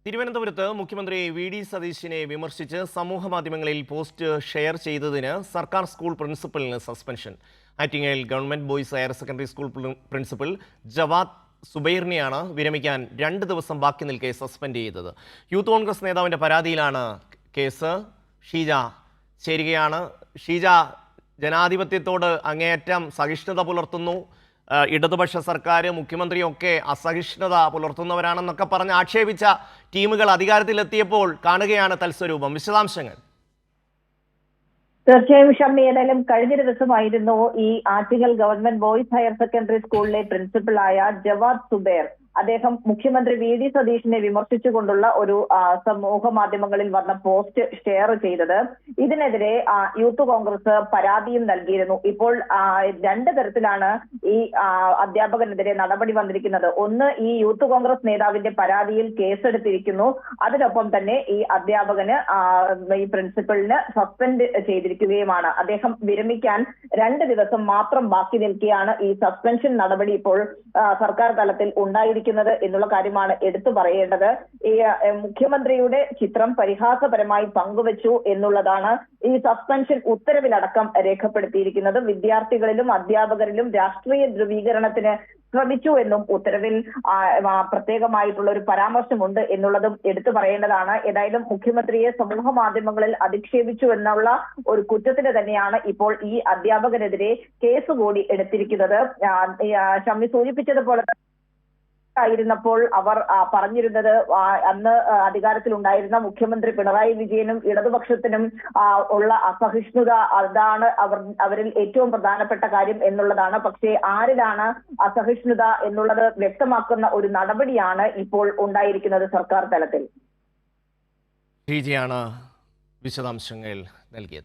തിരുവനന്തപുരത്ത് മുഖ്യമന്ത്രി V D സതീശിനെ വിമർശിച്ച് സമൂഹമാധ്യമങ്ങളിൽ പോസ്റ്റ് ഷെയർ ചെയ്തതിന് സർക്കാർ സ്കൂൾ പ്രിൻസിപ്പലിന് suspension. Attingal government boys higher secondary school principal Javad സുബൈറിനെയാണ് വിരമിക്കാൻ 2 ദിവസം ബാക്കി നിൽക്കെ സസ്പെൻഡ് ചെയ്തത്. യൂത്ത് കോൺഗ്രസ് നേതാവിന്റെ പരാതിയിലാണ് കേസ്. ഷീജ ചേരുകയാണ്. ഷീജ, ജനാധിപത്യത്തോട് അങ്ങേയറ്റം സഹിഷ്ണുത പുലർത്തുന്നു, ഇടതുപക്ഷ സർക്കാർ മുഖ്യമന്ത്രിയൊക്കെ അസഹിഷ്ണുത പുലർത്തുന്നവരാണെന്നൊക്കെ പറഞ്ഞ് ആക്ഷേപിച്ച ടീമുകൾ അധികാരത്തിലെത്തിയപ്പോൾ കാണുകയാണ് തൽസ്വരൂപം. വിശദാംശങ്ങൾ. തീർച്ചയായും ഷമ്മി, ഏതായാലും കഴിഞ്ഞ ദിവസമായിരുന്നു ഈ Attingal government boys higher secondary സ്കൂളിലെ പ്രിൻസിപ്പലായ ജവാദ് സുബൈർ അദ്ദേഹം മുഖ്യമന്ത്രി വി ഡി സതീശിനെ വിമർശിച്ചുകൊണ്ടുള്ള ഒരു സമൂഹ മാധ്യമങ്ങളിൽ വന്ന പോസ്റ്റ് ഷെയർ ചെയ്തത്. ഇതിനെതിരെ യൂത്ത് കോൺഗ്രസ് പരാതിയും നൽകിയിരുന്നു. ഇപ്പോൾ 2 തരത്തിലാണ് ഈ അധ്യാപകനെതിരെ നടപടി വന്നിരിക്കുന്നത്. ഒന്ന്, ഈ യൂത്ത് കോൺഗ്രസ് നേതാവിന്റെ പരാതിയിൽ കേസെടുത്തിരിക്കുന്നു. അതിനൊപ്പം തന്നെ ഈ അധ്യാപകന് ഈ പ്രിൻസിപ്പലിന് സസ്പെൻഡ് ചെയ്തിരിക്കുകയുമാണ്. അദ്ദേഹം വിരമിക്കാൻ 2 ദിവസം മാത്രം ബാക്കി നിൽക്കുകയാണ് ഈ സസ്പെൻഷൻ നടപടി ഇപ്പോൾ സർക്കാർ തലത്തിൽ ഉണ്ടായിരിക്കുന്നത് എന്നുള്ള കാര്യമാണ് എടുത്തു പറയേണ്ടത്. ഈ മുഖ്യമന്ത്രിയുടെ ചിത്രം പരിഹാസപരമായി പങ്കുവച്ചു എന്നുള്ളതാണ് ഈ സസ്പെൻഷൻ ഉത്തരവിലടക്കം രേഖപ്പെടുത്തിയിരിക്കുന്നത്. വിദ്യാർത്ഥികളിലും അധ്യാപകരിലും രാഷ്ട്രീയ ധ്രുവീകരണത്തിന് ശ്രമിച്ചു എന്നും ഉത്തരവിൽ പ്രത്യേകമായിട്ടുള്ള ഒരു പരാമർശമുണ്ട് എന്നുള്ളതും എടുത്തു പറയേണ്ടതാണ്. ഏതായാലും മുഖ്യമന്ത്രിയെ സമൂഹ മാധ്യമങ്ങളിൽ അധിക്ഷേപിച്ചു എന്നുള്ള ഒരു കുറ്റത്തിന് തന്നെയാണ് ഇപ്പോൾ ഈ അധ്യാപകനെതിരെ കേസ് കൂടി എടുത്തിരിക്കുന്നത്. ഷമ്മി സൂചിപ്പിച്ചതുപോലെ ആയിരുന്നപ്പോൾ അവർ പറഞ്ഞിരുന്നത് അന്ന് അധികാരത്തിലുണ്ടായിരുന്ന മുഖ്യമന്ത്രി പിണറായി വിജയനും ഇടതുപക്ഷത്തിനും ഉള്ള അസഹിഷ്ണുത, അതാണ് അവരിൽ ഏറ്റവും പ്രധാനപ്പെട്ട കാര്യം എന്നുള്ളതാണ്. പക്ഷേ ആരിലാണ് അസഹിഷ്ണുത എന്നുള്ളത് വ്യക്തമാക്കുന്ന ഒരു നടപടിയാണ് ഇപ്പോൾ ഉണ്ടായിരിക്കുന്നത് സർക്കാർ തലത്തിൽ. വിശദാംശങ്ങൾ നൽകിയത്.